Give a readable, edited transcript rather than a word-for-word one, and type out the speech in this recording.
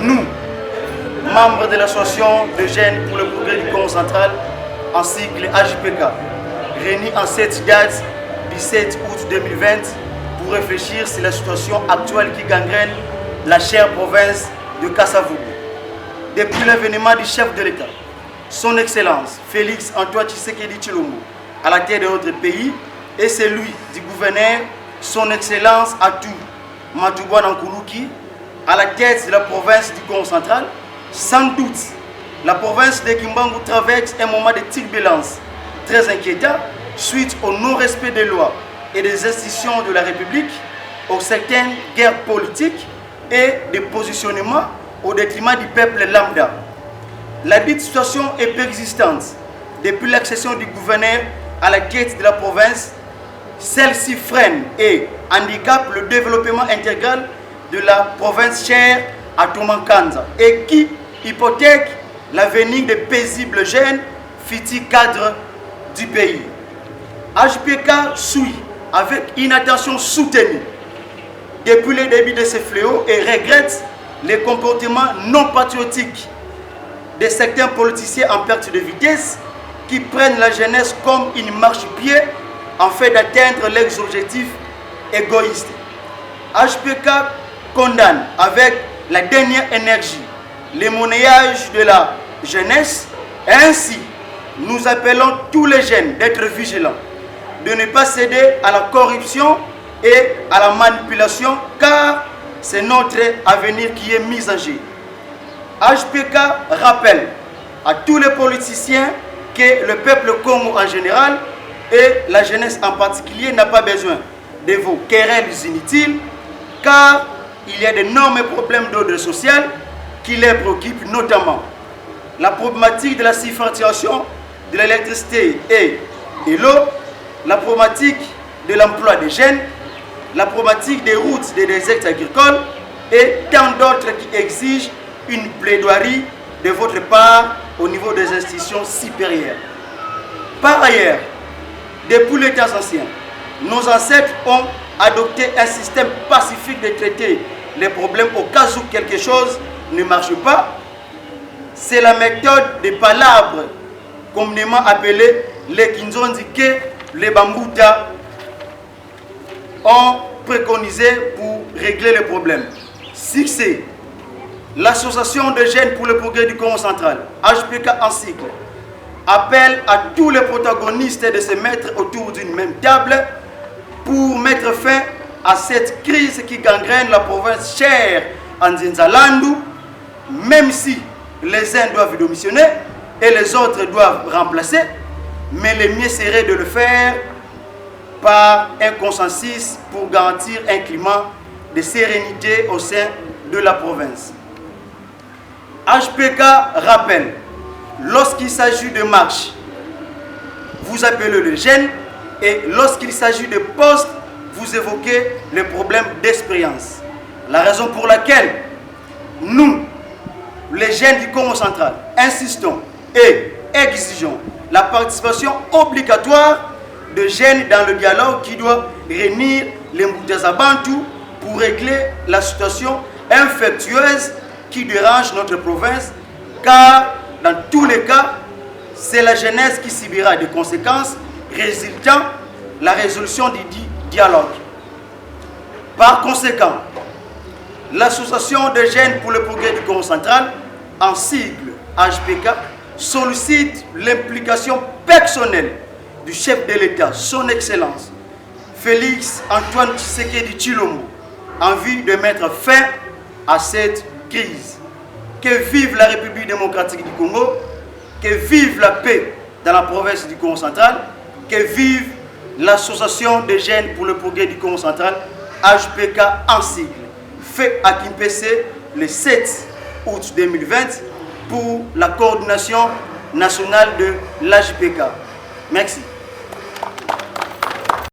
nous, membres de l'association de jeunes pour le progrès du Congo central, en sigle AJPK, réunis en cette date du 7 août 2020 pour réfléchir sur la situation actuelle qui gangrène la chère province de Kasavubu. Depuis l'avènement du chef de l'État, son Excellence Félix Antoine Tshisekedi Tshilombo, à la tête de notre pays, et celui du gouverneur, son Excellence Atou Matouba Nankoulouki, à la tête de la province du Congo central, sans doute, la province de Kimbangu traverse un moment de turbulence très inquiétant suite au non-respect des lois et des institutions de la République, aux certaines guerres politiques et des positionnements au détriment du peuple lambda. La dite situation est persistante depuis l'accession du gouverneur à la tête de la province. Celle-ci freine et handicape le développement intégral de la province chère à Tomankanza et qui hypothèque l'avenir des paisibles jeunes futurs cadres du pays. HPK suit avec une attention soutenue depuis le début de ce fléau et regrette les comportements non patriotiques de certains politiciens en perte de vitesse qui prennent la jeunesse comme une marche-pied en fait d'atteindre leurs objectifs égoïstes. HPK condamne avec la dernière énergie les monnayages de la jeunesse. Ainsi, nous appelons tous les jeunes d'être vigilants, de ne pas céder à la corruption et à la manipulation, car c'est notre avenir qui est mis en jeu. HPK rappelle à tous les politiciens que le peuple Congo en général et la jeunesse en particulier n'a pas besoin de vos querelles inutiles, car il y a d'énormes problèmes d'ordre social qui les préoccupent, notamment la problématique de la surfacturation de l'électricité et l'eau, la problématique de l'emploi des jeunes, la problématique des routes des déserts agricoles et tant d'autres qui exigent une plaidoirie de votre part au niveau des institutions supérieures. Par ailleurs, depuis les temps anciens, nos ancêtres ont adopté un système pacifique de traiter les problèmes au cas où quelque chose ne marche pas. C'est la méthode des palabres, communément appelée les Kinzondi, que les Bambouta ont préconisé pour régler les problèmes. Succès. L'association de jeunes pour le progrès du Congo central, HPK en cycle, appelle à tous les protagonistes de se mettre autour d'une même table pour mettre fin à cette crise qui gangrène la province chère en Nzinzalandou, même si les uns doivent démissionner et les autres doivent remplacer, mais le mieux serait de le faire par un consensus pour garantir un climat de sérénité au sein de la province. HPK rappelle, lorsqu'il s'agit de marche, vous appelez les jeunes, et lorsqu'il s'agit de postes, vous évoquez les problèmes d'expérience. La raison pour laquelle nous, les jeunes du Congo central, insistons et exigeons la participation obligatoire de jeunes dans le dialogue qui doit réunir les Moutazabantou pour régler la situation infectieuse qui dérange notre province, car dans tous les cas, c'est la jeunesse qui subira des conséquences résultant de la résolution du dialogue. Par conséquent, l'association de jeunes pour le progrès du Congo central, en sigle HPK, sollicite l'implication personnelle du chef de l'État, son Excellence Félix Antoine Tshisekedi Tshilombo, en vue de mettre fin à cette crise. Que vive la République démocratique du Congo, que vive la paix dans la province du Congo central, que vive l'association des jeunes pour le progrès du Congo central, HPK en sigle, fait à Kimpese le 7 août 2020 pour la coordination nationale de l'HPK. Merci.